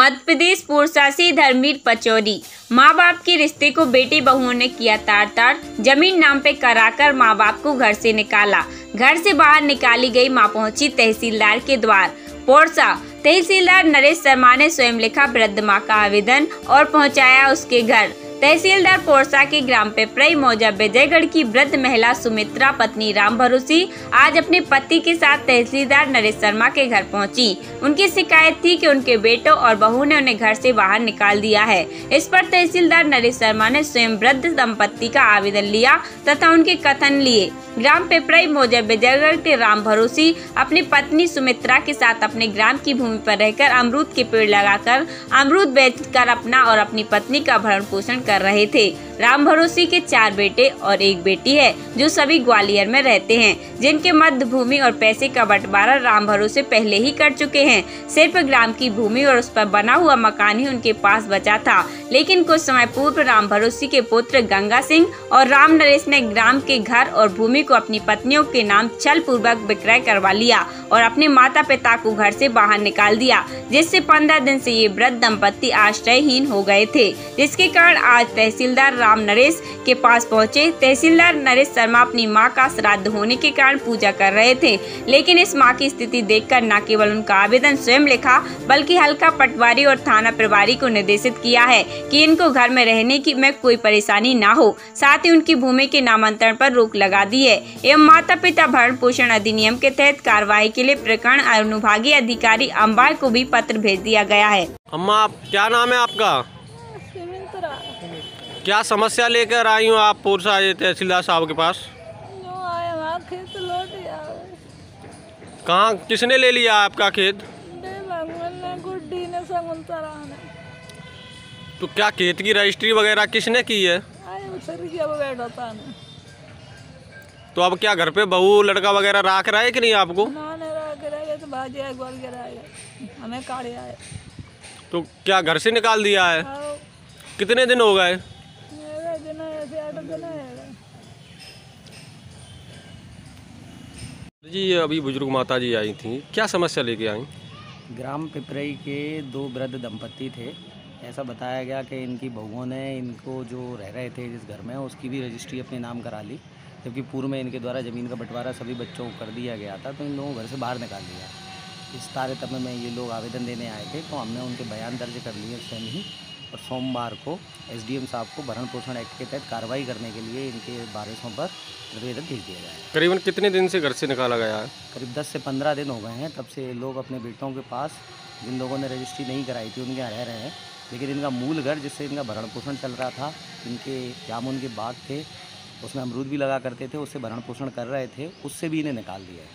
मध्य प्रदेश पुरसा से धर्मवीर पचौरी। माँ बाप के रिश्ते को बेटे बहुओं ने किया तार-तार। जमीन नाम पे कराकर माँ बाप को घर से निकाला। घर से बाहर निकाली गई माँ पहुंची तहसीलदार के द्वार। पोरसा तहसीलदार नरेश शर्मा ने स्वयं लिखा वृद्ध माँ का आवेदन और पहुंचाया उसके घर। तहसीलदार पोरसा के ग्राम पिपरई मौजा विजयगढ़ की वृद्ध महिला सुमित्रा पत्नी राम भरोसी आज अपने पति के साथ तहसीलदार नरेश शर्मा के घर पहुंची। उनकी शिकायत थी कि उनके बेटों और बहू ने उन्हें घर से बाहर निकाल दिया है। इस पर तहसीलदार नरेश शर्मा ने स्वयं वृद्ध दंपत्ति का आवेदन लिया तथा उनके कथन लिए। ग्राम पिपरई मौजा विजयगढ़ के राम भरोसी अपनी पत्नी सुमित्रा के साथ अपने ग्राम की भूमि पर रहकर अमरूद के पेड़ लगाकर अमरूद बेचकर अपना और अपनी पत्नी का भरण पोषण कर रहे थे। राम भरोसी के 4 बेटे और 1 बेटी है जो सभी ग्वालियर में रहते हैं, जिनके मध्य भूमि और पैसे का बंटवारा राम भरोसे पहले ही कर चुके हैं। सिर्फ ग्राम की भूमि और उस पर बना हुआ मकान ही उनके पास बचा था, लेकिन कुछ समय पूर्व राम भरोसी के पुत्र गंगा सिंह और राम नरेश ने ग्राम के घर और भूमि को अपनी पत्नियों के नाम छल पूर्वक विक्रय करवा लिया और अपने माता पिता को घर से बाहर निकाल दिया, जिससे 15 दिन से ये वृद्ध दंपत्ति आश्रयहीन हो गए थे, जिसके कारण आज तहसीलदार राम नरेश के पास पहुंचे। तहसीलदार नरेश शर्मा अपनी मां का श्राद्ध होने के कारण पूजा कर रहे थे, लेकिन इस मां की स्थिति देखकर न केवल उनका आवेदन स्वयं लिखा बल्कि हल्का पटवारी और थाना प्रभारी को निर्देशित किया है कि इनको घर में रहने की में कोई परेशानी न हो। साथ ही उनकी भूमि के नामांतरण पर रोक लगा दी है एवं माता पिता भरण पोषण अधिनियम के तहत कार्रवाई के लिए प्रकरण अनुभागीय अधिकारी अंबार को भी पत्र भेज दिया गया है। अम्मा, क्या नाम है आपका? क्या समस्या लेकर आई हूँ आप पुरसा तहसीलदार साहब के पास? खेत लौट कहाँ, किसने ले लिया आपका खेत? गुड्डी ने तो क्या खेत की रजिस्ट्री वगैरह किसने की है? तो अब क्या घर पे बहू लड़का वगैरह रख रहा है कि नहीं आपको? तो क्या घर से निकाल दिया है? कितने दिन हो गए? जी अभी बुजुर्ग माता जी आई थी, क्या समस्या लेके आई? ग्राम पिपरई के 2 वृद्ध दंपत्ति थे। ऐसा बताया गया कि इनकी बहुओं ने इनको जो रह रहे थे जिस घर में उसकी भी रजिस्ट्री अपने नाम करा ली, जबकि पूर्व में इनके द्वारा ज़मीन का बंटवारा सभी बच्चों को कर दिया गया था, तो इन लोगों को घर से बाहर निकाल दिया। इस तारतम्य में ये लोग आवेदन देने आए थे, तो हमने उनके बयान दर्ज कर लिए स्वयं ही और सोमवार को एसडीएम साहब को भरण पोषण एक्ट के तहत कार्रवाई करने के लिए इनके वारिसों पर प्रतिवेदन भेज दिया गया है। करीबन कितने दिन से घर से निकाला गया है? करीब 10 से 15 दिन हो गए हैं। तब से लोग अपने बेटों के पास, जिन लोगों ने रजिस्ट्री नहीं कराई थी उनके यहाँ रह रहे हैं, लेकिन इनका मूल घर जिससे इनका भरण पोषण चल रहा था, इनके जामुन के बाग थे, उसमें अमरूद भी लगा करते थे, उससे भरण पोषण कर रहे थे, उससे भी इन्हें निकाल दिया है।